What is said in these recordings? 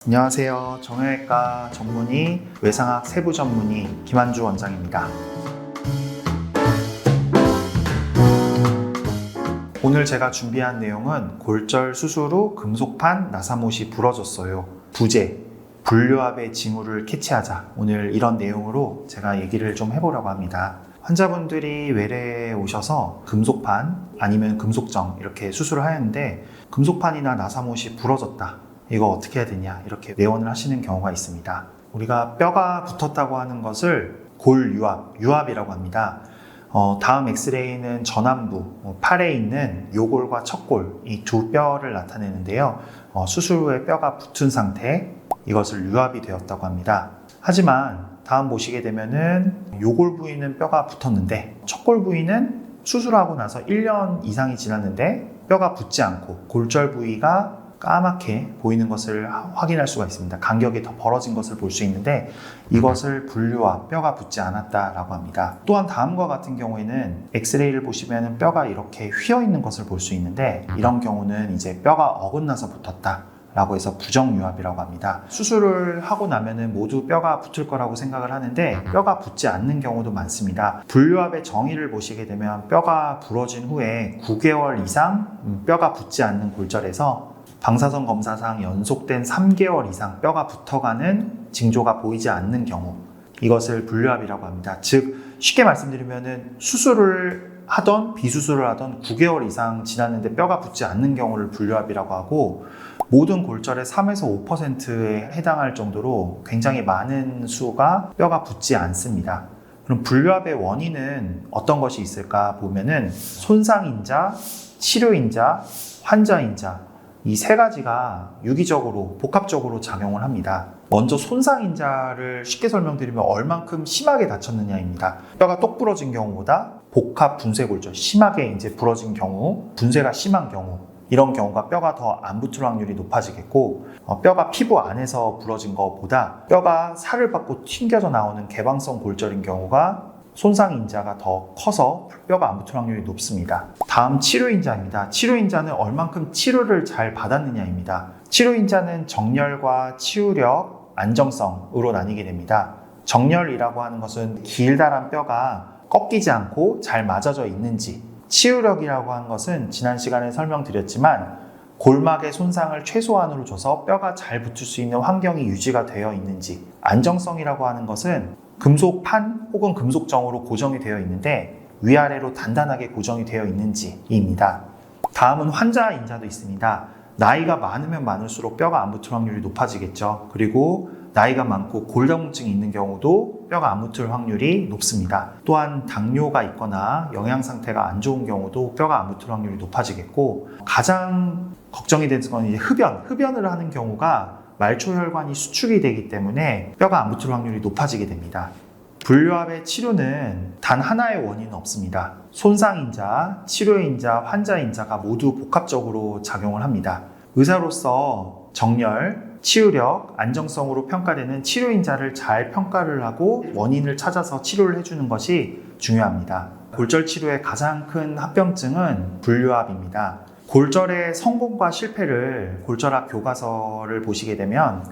안녕하세요. 정형외과 전문의, 외상학 세부 전문의 김한주 원장입니다. 오늘 제가 준비한 내용은 골절 수술 후 금속판 나사못이 부러졌어요. 부재, 불류압의 징후를 캐치하자. 오늘 이런 내용으로 제가 얘기를 좀 해보려고 합니다. 환자분들이 외래에 오셔서 금속판 아니면 금속정 이렇게 수술을 하는데 금속판이나 나사못이 부러졌다. 이거 어떻게 해야 되냐 이렇게 내원을 하시는 경우가 있습니다. 우리가 뼈가 붙었다고 하는 것을 유압이라고 합니다. 다음 엑스레이는 전완부, 팔에 있는 요골과 척골 이 두 뼈를 나타내는데요. 수술 후에 뼈가 붙은 상태, 이것을 유압이 되었다고 합니다. 하지만 다음 보시게 되면은 요골 부위는 뼈가 붙었는데 척골 부위는 수술하고 나서 1년 이상이 지났는데 뼈가 붙지 않고 골절 부위가 까맣게 보이는 것을 확인할 수가 있습니다. 간격이 더 벌어진 것을 볼 수 있는데 이것을 불류압, 뼈가 붙지 않았다라고 합니다. 또한 다음과 같은 경우에는 엑스레이를 보시면 뼈가 이렇게 휘어 있는 것을 볼 수 있는데 이런 경우는 이제 뼈가 어긋나서 붙었다 라고 해서 부정유압이라고 합니다. 수술을 하고 나면은 모두 뼈가 붙을 거라고 생각을 하는데 뼈가 붙지 않는 경우도 많습니다. 불류압의 정의를 보시게 되면 뼈가 부러진 후에 9개월 이상 뼈가 붙지 않는 골절에서 방사선 검사상 연속된 3개월 이상 뼈가 붙어가는 징조가 보이지 않는 경우, 이것을 불류압이라고 합니다. 즉 쉽게 말씀드리면 수술을 하던 비수술을 하던 9개월 이상 지났는데 뼈가 붙지 않는 경우를 불류압이라고 하고, 모든 골절의 3에서 5%에 해당할 정도로 굉장히 많은 수가 뼈가 붙지 않습니다. 그럼 불류압의 원인은 어떤 것이 있을까 보면은 손상인자, 치료인자, 환자인자 이 세 가지가 유기적으로 복합적으로 작용을 합니다. 먼저 손상인자를 쉽게 설명드리면 얼만큼 심하게 다쳤느냐입니다. 뼈가 똑 부러진 경우보다 복합 분쇄골절, 심하게 이제 부러진 경우, 분쇄가 심한 경우, 이런 경우가 뼈가 더 안 붙을 확률이 높아지겠고, 뼈가 피부 안에서 부러진 것보다 뼈가 살을 받고 튕겨져 나오는 개방성 골절인 경우가 손상인자가 더 커서 뼈가 안 붙을 확률이 높습니다. 다음 치료인자입니다. 치료인자는 얼만큼 치료를 잘 받았느냐입니다. 치료인자는 정렬과 치유력, 안정성으로 나뉘게 됩니다. 정렬이라고 하는 것은 길다란 뼈가 꺾이지 않고 잘 맞아져 있는지, 치유력이라고 하는 것은 지난 시간에 설명드렸지만 골막의 손상을 최소한으로 줘서 뼈가 잘 붙을 수 있는 환경이 유지가 되어 있는지, 안정성이라고 하는 것은 금속판 혹은 금속정으로 고정이 되어 있는데 위아래로 단단하게 고정이 되어 있는지입니다. 다음은 환자인자도 있습니다. 나이가 많으면 많을수록 뼈가 안 붙을 확률이 높아지겠죠. 그리고 나이가 많고 골다공증이 있는 경우도 뼈가 안 붙을 확률이 높습니다. 또한 당뇨가 있거나 영양 상태가 안 좋은 경우도 뼈가 안 붙을 확률이 높아지겠고, 가장 걱정이 되는 건 이제 흡연을 하는 경우가 말초혈관이 수축이 되기 때문에 뼈가 안 붙을 확률이 높아지게 됩니다. 불류압의 치료는 단 하나의 원인은 없습니다. 손상인자, 치료인자, 환자인자가 모두 복합적으로 작용을 합니다. 의사로서 정렬, 치유력, 안정성으로 평가되는 치료인자를 잘 평가를 하고 원인을 찾아서 치료를 해주는 것이 중요합니다. 골절 치료의 가장 큰 합병증은 불류압입니다. 골절의 성공과 실패를 골절학 교과서를 보시게 되면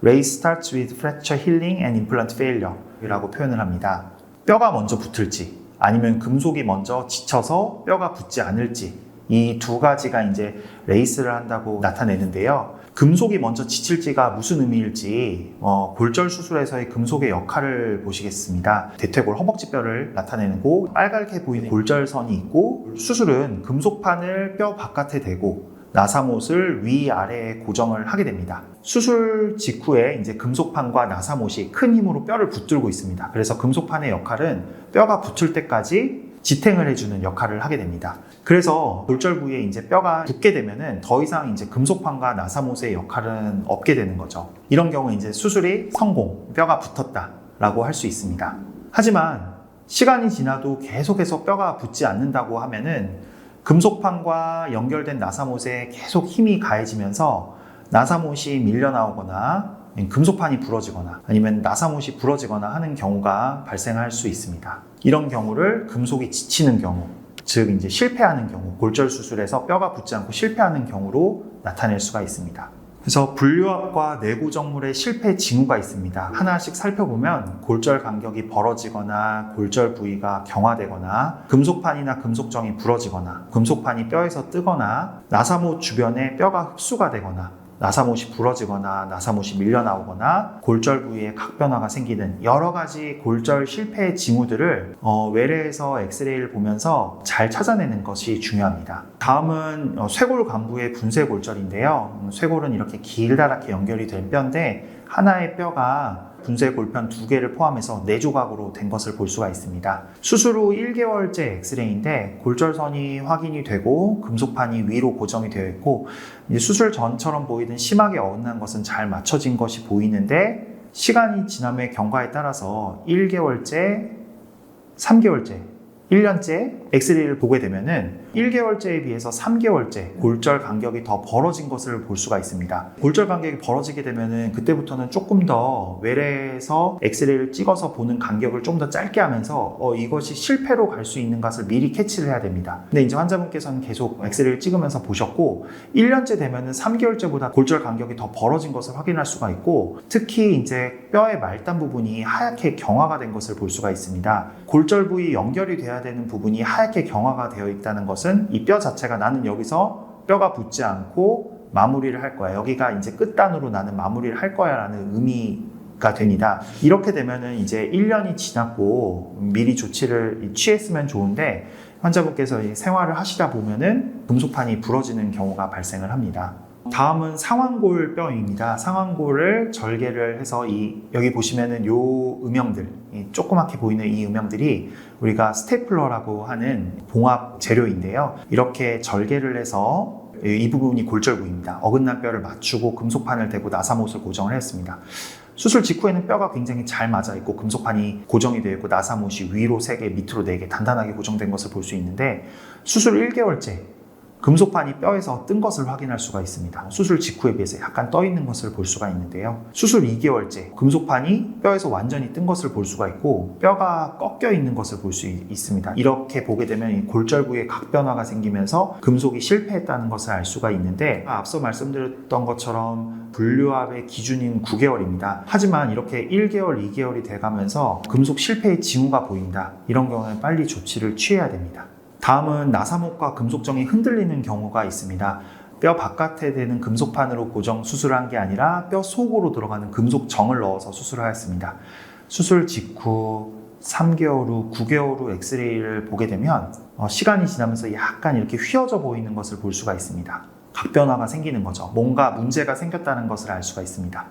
Race starts with fracture healing and implant failure 라고 표현을 합니다. 뼈가 먼저 붙을지 아니면 금속이 먼저 지쳐서 뼈가 붙지 않을지, 이 두 가지가 이제 레이스를 한다고 나타내는데요. 금속이 먼저 지칠지가 무슨 의미일지 골절 수술에서의 금속의 역할을 보시겠습니다. 대퇴골 허벅지뼈를 나타내고 빨갛게 보이는 골절선이 있고, 수술은 금속판을 뼈 바깥에 대고 나사못을 위아래에 고정을 하게 됩니다. 수술 직후에 이제 금속판과 나사못이 큰 힘으로 뼈를 붙들고 있습니다. 그래서 금속판의 역할은 뼈가 붙을 때까지 지탱을 해주는 역할을 하게 됩니다. 그래서 골절 부위에 이제 뼈가 붙게 되면은 더 이상 이제 금속판과 나사못의 역할은 없게 되는 거죠. 이런 경우 이제 수술이 성공, 뼈가 붙었다라고 할 수 있습니다. 하지만 시간이 지나도 계속해서 뼈가 붙지 않는다고 하면은 금속판과 연결된 나사못에 계속 힘이 가해지면서 나사못이 밀려나오거나 금속판이 부러지거나 아니면 나사못이 부러지거나 하는 경우가 발생할 수 있습니다. 이런 경우를 금속이 지치는 경우, 즉 이제 실패하는 경우, 골절 수술에서 뼈가 붙지 않고 실패하는 경우로 나타낼 수가 있습니다. 그래서 분류압과 내고정물의 실패 징후가 있습니다. 하나씩 살펴보면 골절 간격이 벌어지거나 골절 부위가 경화되거나 금속판이나 금속정이 부러지거나 금속판이 뼈에서 뜨거나 나사못 주변에 뼈가 흡수가 되거나 나사못이 부러지거나 나사못이 밀려나오거나 골절 부위에 각변화가 생기는 여러 가지 골절 실패의 징후들을 외래에서 엑스레이를 보면서 잘 찾아내는 것이 중요합니다. 다음은 쇄골 관부의 분쇄 골절인데요. 쇄골은 이렇게 길다랗게 연결이 된 뼈인데 하나의 뼈가 분쇄 골편 2개를 포함해서 4조각으로 된 것을 볼 수가 있습니다. 수술 후 1개월째 엑스레이인데 골절선이 확인이 되고 금속판이 위로 고정이 되어 있고 수술 전처럼 보이던 심하게 어긋난 것은 잘 맞춰진 것이 보이는데 시간이 지남의 경과에 따라서 1개월째, 3개월째, 1년째 엑스레이를 보게 되면은 1개월째에 비해서 3개월째 골절 간격이 더 벌어진 것을 볼 수가 있습니다. 골절 간격이 벌어지게 되면은 그때부터는 조금 더 외래에서 엑스레이를 찍어서 보는 간격을 좀 더 짧게 하면서 이것이 실패로 갈 수 있는 것을 미리 캐치를 해야 됩니다. 근데 이제 환자분께서는 계속 엑스레이를 찍으면서 보셨고 1년째 되면은 3개월째보다 골절 간격이 더 벌어진 것을 확인할 수가 있고 특히 이제 뼈의 말단 부분이 하얗게 경화가 된 것을 볼 수가 있습니다. 골절 부위 연결이 돼야 되는 부분이 하얗게 경화가 되어 있다는 것은 이 뼈 자체가 나는 여기서 뼈가 붙지 않고 마무리를 할 거야. 여기가 이제 끝단으로 나는 마무리를 할 거야 라는 의미가 됩니다. 이렇게 되면은 이제 1년이 지났고 미리 조치를 취했으면 좋은데 환자분께서 생활을 하시다 보면은 금속판이 부러지는 경우가 발생을 합니다. 다음은 상완골 뼈입니다. 상완골을 절개를 해서 여기 보시면은 요 음영들, 조그맣게 보이는 이 음영들이 우리가 스테플러라고 하는 봉합 재료인데요. 이렇게 절개를 해서 이 부분이 골절 부위입니다. 어긋난 뼈를 맞추고 금속판을 대고 나사못을 고정을 했습니다. 수술 직후에는 뼈가 굉장히 잘 맞아 있고 금속판이 고정이 되어 있고 나사못이 위로 3개, 밑으로 4개 단단하게 고정된 것을 볼 수 있는데 수술 1개월째 금속판이 뼈에서 뜬 것을 확인할 수가 있습니다. 수술 직후에 비해서 약간 떠 있는 것을 볼 수가 있는데요. 수술 2개월째 금속판이 뼈에서 완전히 뜬 것을 볼 수가 있고 뼈가 꺾여 있는 것을 볼 수 있습니다. 이렇게 보게 되면 이 골절 부위에 각변화가 생기면서 금속이 실패했다는 것을 알 수가 있는데 앞서 말씀드렸던 것처럼 분류압의 기준인 9개월입니다. 하지만 이렇게 1개월, 2개월이 돼가면서 금속 실패의 징후가 보인다. 이런 경우는 빨리 조치를 취해야 됩니다. 다음은 나사못과 금속정이 흔들리는 경우가 있습니다. 뼈 바깥에 되는 금속판으로 고정 수술을 한 게 아니라 뼈 속으로 들어가는 금속정을 넣어서 수술을 하였습니다. 수술 직후 3개월 후, 9개월 후 엑스레이를 보게 되면 시간이 지나면서 약간 이렇게 휘어져 보이는 것을 볼 수가 있습니다. 각변화가 생기는 거죠. 뭔가 문제가 생겼다는 것을 알 수가 있습니다.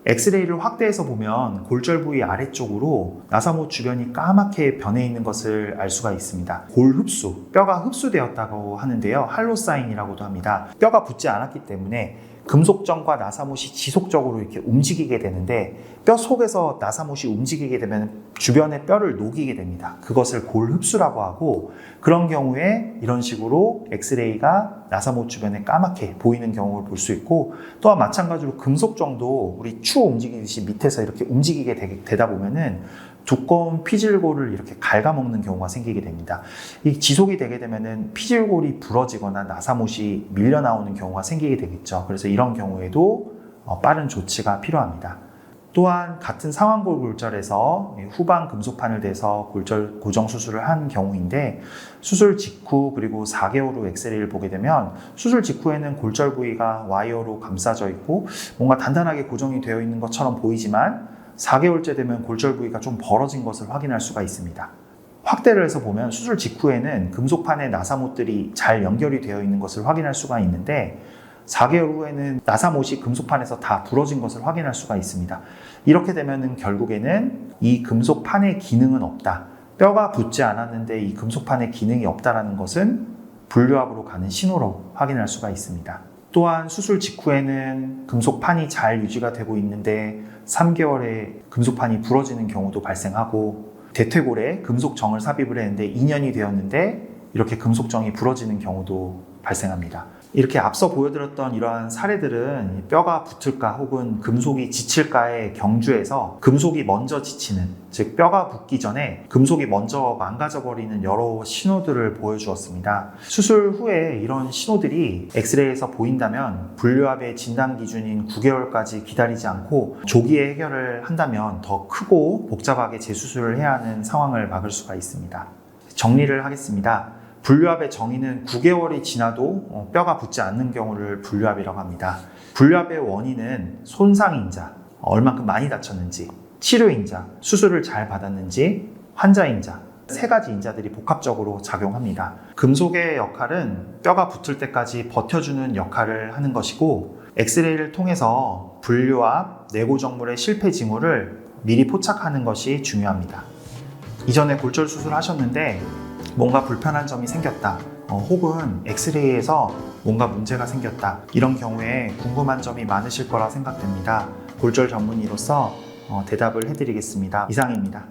엑스레이를 확대해서 보면 골절 부위 아래쪽으로 나사못 주변이 까맣게 변해 있는 것을 알 수가 있습니다. 골 흡수, 뼈가 흡수되었다고 하는데요. 할로사인이라고도 합니다. 뼈가 붙지 않았기 때문에 금속정과 나사못이 지속적으로 이렇게 움직이게 되는데 뼈 속에서 나사못이 움직이게 되면 주변의 뼈를 녹이게 됩니다. 그것을 골 흡수라고 하고 그런 경우에 이런 식으로 엑스레이가 나사못 주변에 까맣게 보이는 경우를 볼 수 있고 또한 마찬가지로 금속정도 우리 추 움직이듯이 밑에서 이렇게 움직이게 되다 보면은 두꺼운 피질골을 이렇게 갉아먹는 경우가 생기게 됩니다. 이 지속이 되게 되면은 피질골이 부러지거나 나사못이 밀려 나오는 경우가 생기게 되겠죠. 그래서 이런 경우에도 빠른 조치가 필요합니다. 또한 같은 상완골 골절에서 후방 금속판을 대서 골절 고정 수술을 한 경우인데 수술 직후 그리고 4개월 후 엑스레이를 보게 되면 수술 직후에는 골절 부위가 와이어로 감싸져 있고 뭔가 단단하게 고정이 되어 있는 것처럼 보이지만 4개월째 되면 골절 부위가 좀 벌어진 것을 확인할 수가 있습니다. 확대를 해서 보면 수술 직후에는 금속판의 나사못들이 잘 연결이 되어 있는 것을 확인할 수가 있는데 4개월 후에는 나사못이 금속판에서 다 부러진 것을 확인할 수가 있습니다. 이렇게 되면 결국에는 이 금속판의 기능은 없다. 뼈가 붙지 않았는데 이 금속판의 기능이 없다는 것은 분류압으로 가는 신호로 확인할 수가 있습니다. 또한 수술 직후에는 금속판이 잘 유지가 되고 있는데 3개월에 금속판이 부러지는 경우도 발생하고 대퇴골에 금속정을 삽입을 했는데 2년이 되었는데 이렇게 금속정이 부러지는 경우도 발생합니다. 이렇게 앞서 보여드렸던 이러한 사례들은 뼈가 붙을까 혹은 금속이 지칠까의 경주에서 금속이 먼저 지치는, 즉 뼈가 붙기 전에 금속이 먼저 망가져버리는 여러 신호들을 보여주었습니다. 수술 후에 이런 신호들이 엑스레이에서 보인다면 분류압의 진단 기준인 9개월까지 기다리지 않고 조기에 해결을 한다면 더 크고 복잡하게 재수술을 해야 하는 상황을 막을 수가 있습니다. 정리를 하겠습니다. 분류압의 정의는 9개월이 지나도 뼈가 붙지 않는 경우를 분류압이라고 합니다. 분류압의 원인은 손상인자, 얼만큼 많이 다쳤는지, 치료인자, 수술을 잘 받았는지, 환자인자, 세 가지 인자들이 복합적으로 작용합니다. 금속의 역할은 뼈가 붙을 때까지 버텨주는 역할을 하는 것이고, 엑스레이를 통해서 분류압, 내고정물의 실패 징후를 미리 포착하는 것이 중요합니다. 이전에 골절 수술하셨는데 뭔가 불편한 점이 생겼다, 혹은 엑스레이에서 뭔가 문제가 생겼다, 이런 경우에 궁금한 점이 많으실 거라 생각됩니다. 골절 전문의로서 대답을 해드리겠습니다. 이상입니다.